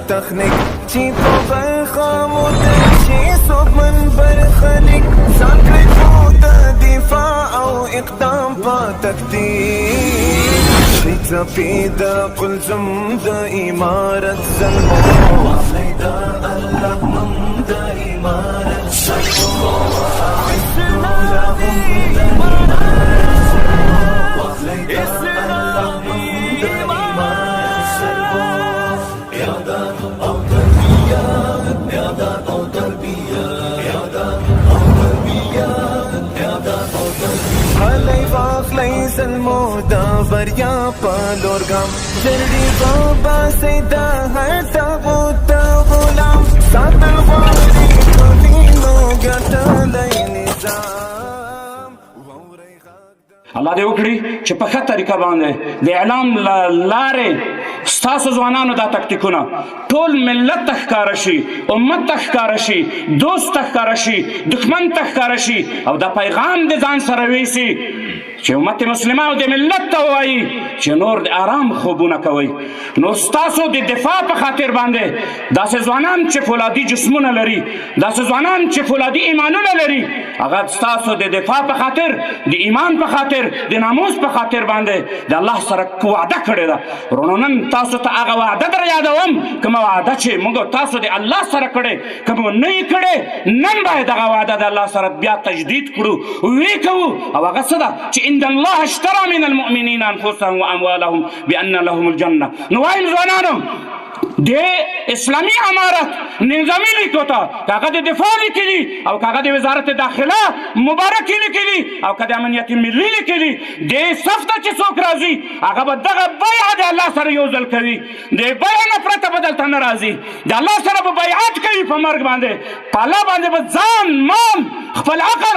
تخنیک چې په برخه مو درشي څوک من برخلیک ځان کړئ خو د دفاع او اقدام په تکتیک شي څپې د قلزم د عمارت زلمو واخلئ د الله نوم د عمارت زلمو زلمو دا بریا په لور ګام زړی بابا سیدا هر تاغوت غلام ساتل غواړي په وینو ګټلی نظام الله دې وکړي چې په ښه طریقه باندې د اعلام له لارې ستاسو ځوانانو دا تکتیکونه ټول ملت ته ښکاره شي، امت ته ښکاره شي، دوست ته ښکاره شي، دښمن ته ښکاره شي او دا پیغام د ځان سره ویسي چې امت مسلمه او د ملت ته ووایي چې نور د آرام خوبونه کوئ. نو ستاسو د دفاع په خاطر باندې داسې ځوانان چې فولادي جسمونه لري، داسې ځوانان چې فولادي ایمانونه لري، هغه ستاسو د دفاع په خاطر، د ایمان په خاطر، د ناموس په خاطر باندې د الله سره وعده کړې ده. ورونو نن تاسو ته هغه وعده در یادوم، کومه وعده چې موږ تاسو د الله سره کړې، کومه نه یې کړې، نن باید هغه وعده د الله سره بیا تجدید کړو، ویې کوو. او هغه څه ده چې ان الله اشترى من المؤمنین انفسهم واموالهم بان لهم الجنه. نو وایم ځوانانو د اسلامي امارت نظامي لیکو ته هغه د دفاع لیکلي او هغه د وزارت داخله مبارکي لیکلي او که د امنیت ملي لیکلي د صف ته چې څوک راځي هغه به دغه بیعه د الله سره یو ځل کوي، د بیعه نه پرته به دلته نه راځي، د الله سره به بیعت کوي په مرګ باندې، په الله باندې به ځان مال خپل عقل